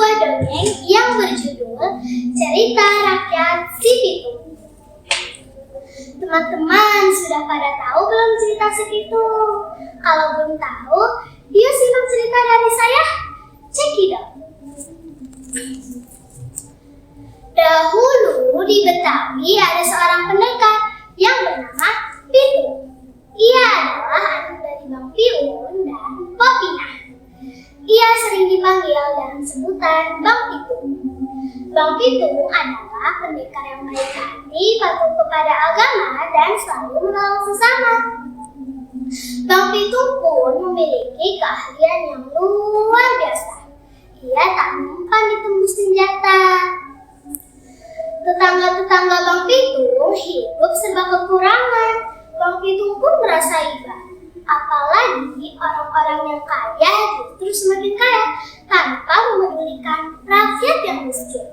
sebuah dongeng yang berjudul Cerita Rakyat Si Pitung. Teman-teman sudah pada tahu belum cerita si Pitung? Kalau belum tahu, yuk simak cerita dari saya. Cekidot. Dahulu di Betawi ada seorang pendekar yang bernama Pitung. Ia adalah anak dari Bang Piun dan Popina. Ia sering dipanggil dengan sebutan Bang Pitung. Bang Pitung adalah pendekar yang baik hati, patuh kepada agama, dan selalu menolong sesama. Bang Pitung pun memiliki keahlian yang luar biasa. Ia tak mempan ditembus senjata. Tetangga-tetangga Bang Pitung hidup serba kekurangan. Bang Pitung pun merasa iba. Apalagi orang-orang yang kaya justru semakin kaya tanpa memedulikan rakyat yang miskin.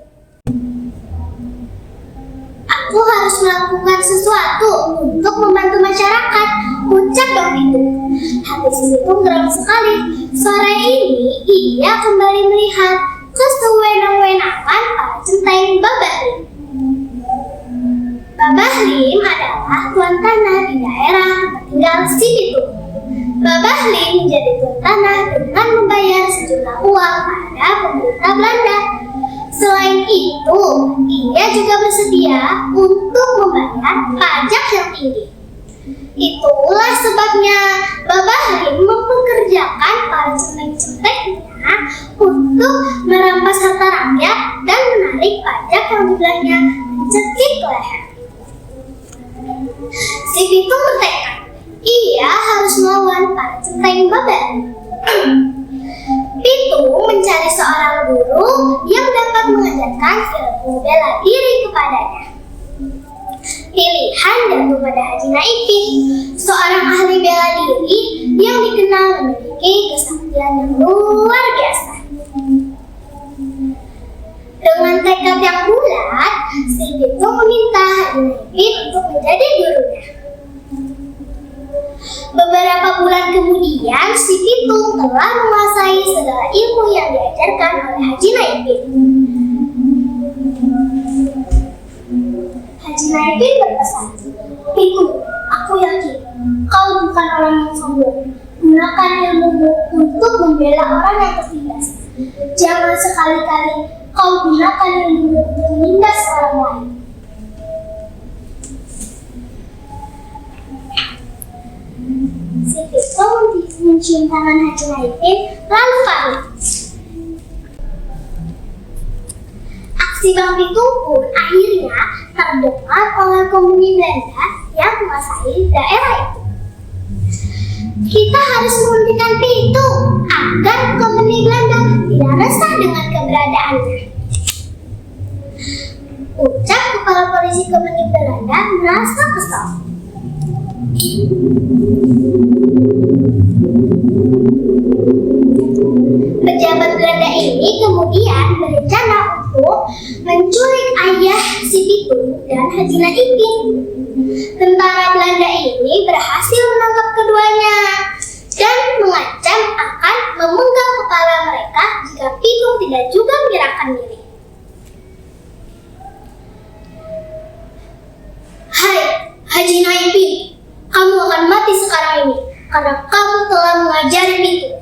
Aku harus melakukan sesuatu untuk membantu masyarakat, ucap Bang Pitung. Hati si Pitung geram sekali. Sore ini ia kembali melihat ke sewenang-wenangan para centeng Babah Lim. Babah Lim adalah tuan tanah di daerah tempat tinggal si Pitung. Babah Lim menjadi tuan tanah dengan membayar sejumlah uang pada pemerintah Belanda. Selain itu, ia juga bersedia untuk membayar pajak yang tinggi. Itulah sebabnya Babah Lim mempekerjakan para centeng-centengnya untuk merampas harta rakyat dan menarik pajak yang jumlahnya mencekik leher. Si Pitung bertekad, ia harus melawan para centeng Babah Lim. Pitung mencari seorang guru yang dapat mengajarkan ilmu bela diri kepadanya. Pilihan jatuh pada Haji Naipin, seorang ahli bela diri yang dikenal memiliki kesaktian yang luar biasa. Dengan tekad yang bulat, si Pitung meminta Haji Naipin untuk menjadi gurunya. Beberapa bulan kemudian, si Pitung telah menguasai segala ilmu yang diajarkan oleh Haji Naipin. Haji Naipin berpesan, "Pitung, aku yakin kau bukan orang yang sombong. Gunakan ilmumu untuk membela orang yang tertindas. Jangan sekali-kali kau gunakan ilmumu untuk menindas orang lain." Si Pitung mencium tangan Haji Naipin lalu pamit. Aksi Bang Pitung pun akhirnya terdengar oleh komuni Belanda yang menguasai daerah itu. Kita harus menghentikan Pitung agar komuni Belanda tidak resah dengan keberadaannya, ucap kepala polisi komuni Belanda merasa kesal. Pejabat Belanda ini kemudian berencana untuk menculik ayah si Pitung dan Haji Naipin. Tentara Belanda ini berhasil menangkap keduanya dan mengancam akan memenggal kepala mereka jika Pitung tidak juga menyerahkan diri. "Hai Haji Naipin, kamu akan mati sekarang ini karena kamu telah mengajari Pitung,"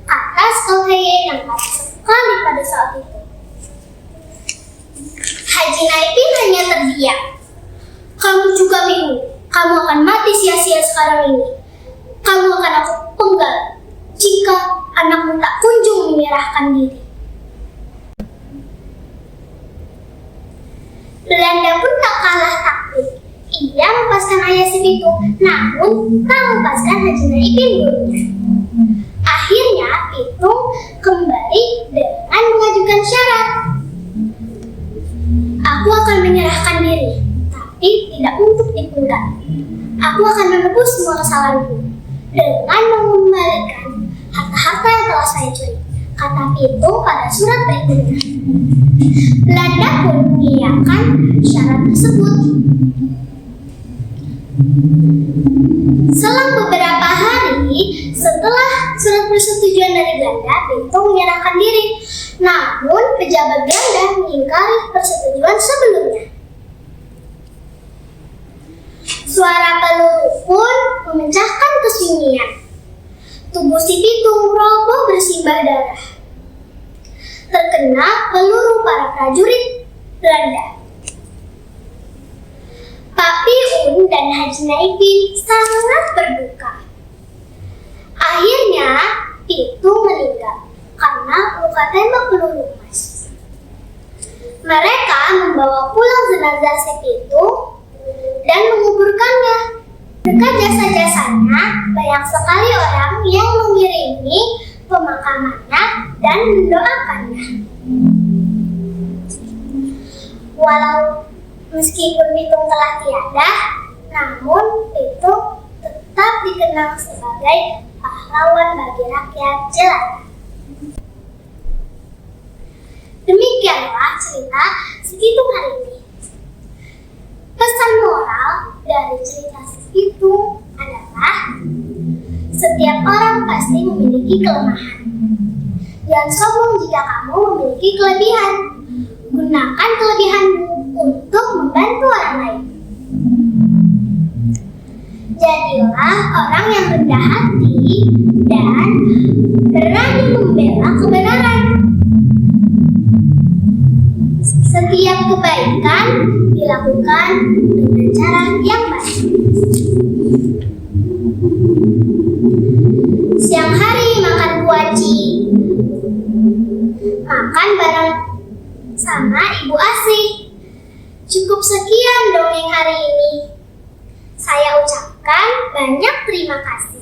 kata Skolheye yang marah sekali pada saat itu. Haji Naipin hanya terdiam. "Kamu juga bingung, kamu akan mati sia-sia sekarang ini. Kamu akan aku penggal jika anakmu tak kunjung menyerahkan diri." Belanda pun tak kalah taktik. Ia melepaskan ayah si Pitung, namun tak melepaskan Haji Naipin gurunya. Akhirnya Pitung kembali dengan mengajukan syarat. "Aku akan menyerahkan diri, tapi tidak untuk dipenggal. Aku akan menebus semua kesalahanku dengan mengembalikan harta-harta yang telah saya curi," kata Pitung pada surat berikutnya. Belanda pun mengiyakan syarat tersebut. Selang beberapa hari setelah surat persetujuan dari Belanda, Pitung menyerahkan diri. Namun, pejabat Belanda mengingkari persetujuan sebelumnya. Suara peluru pun memecahkan kesunyian. Tubuh si Pitung roboh bersimbah darah, terkena peluru para prajurit Belanda. Pak Piun dan Haji Naipin sangat berduka. Akhirnya, Pitung meninggal karena luka tembak peluru emas. Mereka membawa pulang jenazah si Pitung dan menguburkannya. Berkat jasa-jasanya, banyak sekali orang yang mengiringi pemakamannya dan mendoakannya. Walau meskipun Pitung telah tiada, namun Pitung tetap dikenal sebagai pahlawan bagi rakyat jelata. Demikianlah cerita si Pitung hari ini. Pesan moral dari cerita si Pitung adalah setiap orang pasti memiliki kelemahan. Jangan sombong jika kamu memiliki kelebihan. Gunakan kelebihanmu untuk membantu orang lain. Jadilah orang yang rendah hati dan berani membela kebenaran. Setiap kebaikan dilakukan dengan cara yang baik. Siang hari makan kuaci, makan bareng sama Ibu Asih. Cukup sekian dongeng hari ini. Saya ucapkan banyak terima kasih.